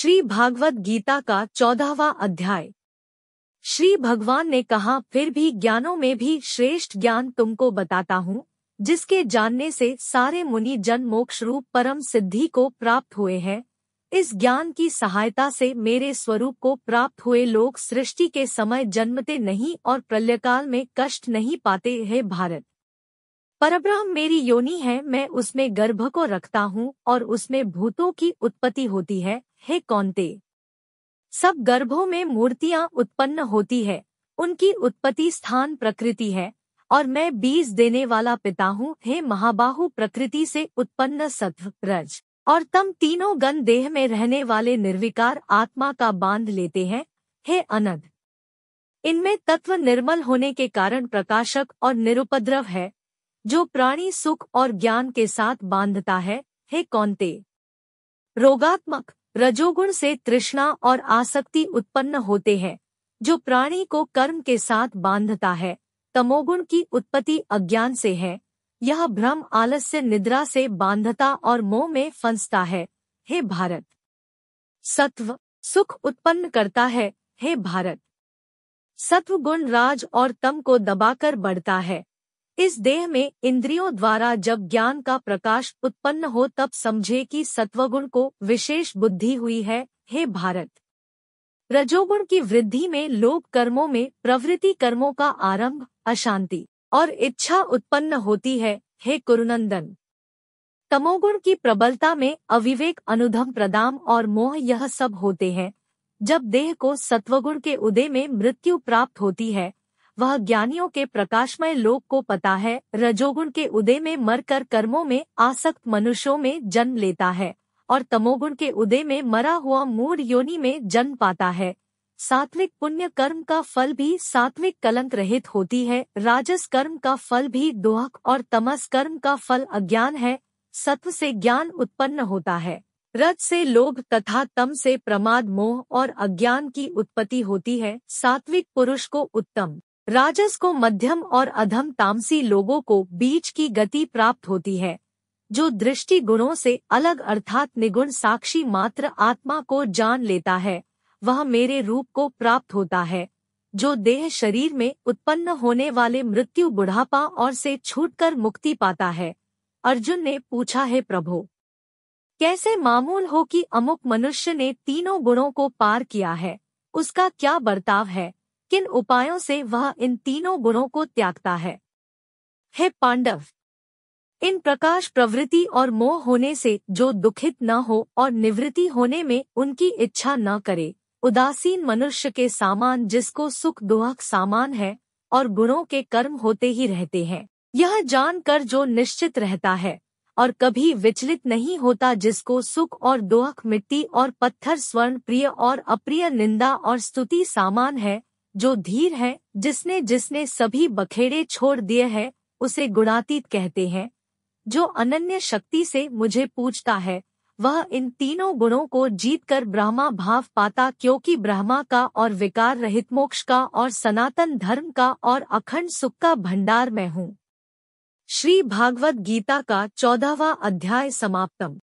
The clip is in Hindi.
श्री भागवत गीता का 14वां अध्याय। श्री भगवान ने कहा, फिर भी ज्ञानों में भी श्रेष्ठ ज्ञान तुमको बताता हूँ, जिसके जानने से सारे मुनि जन मोक्ष रूप परम सिद्धि को प्राप्त हुए हैं। इस ज्ञान की सहायता से मेरे स्वरूप को प्राप्त हुए लोग सृष्टि के समय जन्मते नहीं और प्रलयकाल में कष्ट नहीं पाते। हे भारत, परब्रह्म मेरी योनि है, मैं उसमें गर्भ को रखता हूँ और उसमें भूतों की उत्पत्ति होती है। हे कौन्ते, सब गर्भों में मूर्तियां उत्पन्न होती है, उनकी उत्पत्ति स्थान प्रकृति है और मैं बीज देने वाला पिता हूँ। हे महाबाहु, प्रकृति से उत्पन्न सत्व, रज और तम तीनों गण देह में रहने वाले निर्विकार आत्मा का बांध लेते हैं। हे अनद, इनमें तत्व निर्मल होने के कारण प्रकाशक और निरुपद्रव है, जो प्राणी सुख और ज्ञान के साथ बांधता है। हे कौन्ते, रोगात्मक रजोगुण से तृष्णा और आसक्ति उत्पन्न होते हैं, जो प्राणी को कर्म के साथ बांधता है। तमोगुण की उत्पत्ति अज्ञान से है, यह भ्रम आलस्य निद्रा से बांधता और मोह में फंसता है। हे भारत, सत्व सुख उत्पन्न करता है। हे भारत, सत्व गुण राज और तम को दबाकर बढ़ता है। इस देह में इंद्रियों द्वारा जब ज्ञान का प्रकाश उत्पन्न हो, तब समझे कि सत्वगुण को विशेष बुद्धि हुई है। हे भारत, रजोगुण की वृद्धि में लोभ कर्मों में प्रवृत्ति, कर्मों का आरंभ, अशांति और इच्छा उत्पन्न होती है। हे कुरुनंदन, तमोगुण की प्रबलता में अविवेक, अनुधम, प्रदाम और मोह, यह सब होते हैं। जब देह को सत्वगुण के उदय में मृत्यु प्राप्त होती है, वह ज्ञानियों के प्रकाशमय लोक को पता है। रजोगुण के उदय में मरकर कर्मों में आसक्त मनुष्यों में जन्म लेता है और तमोगुण के उदय में मरा हुआ मूढ़ योनि में जन्म पाता है। सात्विक पुण्य कर्म का फल भी सात्विक कलंक रहित होती है। राजस कर्म का फल भी दोहक और तमस कर्म का फल अज्ञान है। सत्व से ज्ञान उत्पन्न होता है, रज से लोभ तथा तम से प्रमाद, मोह और अज्ञान की उत्पत्ति होती है। सात्विक पुरुष को उत्तम, राजस को मध्यम और अधम तामसी लोगों को बीच की गति प्राप्त होती है। जो दृष्टि गुणों से अलग अर्थात निगुण साक्षी मात्र आत्मा को जान लेता है, वह मेरे रूप को प्राप्त होता है। जो देह शरीर में उत्पन्न होने वाले मृत्यु, बुढ़ापा और से छूटकर मुक्ति पाता है। अर्जुन ने पूछा, है प्रभु, कैसे मामूल हो कि अमुक मनुष्य ने तीनों गुणों को पार किया है, उसका क्या बर्ताव है, किन उपायों से वह इन तीनों गुणों को त्यागता है। हे पांडव, इन प्रकाश, प्रवृत्ति और मोह होने से जो दुखित न हो और निवृत्ति होने में उनकी इच्छा न करे, उदासीन मनुष्य के सामान, जिसको सुख दुख सामान है और गुणों के कर्म होते ही रहते हैं, यह जानकर जो निश्चित रहता है और कभी विचलित नहीं होता, जिसको सुख और दुख, मिट्टी और पत्थर, स्वर्ण, प्रिय और अप्रिय, निंदा और स्तुति सामान है, जो धीर है, जिसने जिसने सभी बखेड़े छोड़ दिए हैं, उसे गुणातीत कहते हैं। जो अनन्य शक्ति से मुझे पूजता है, वह इन तीनों गुणों को जीतकर ब्रह्मा भाव पाता, क्योंकि ब्रह्मा का और विकार रहित मोक्ष का और सनातन धर्म का और अखंड सुख का भंडार मैं हूँ। श्री भागवत गीता का 14वां अध्याय समाप्तम।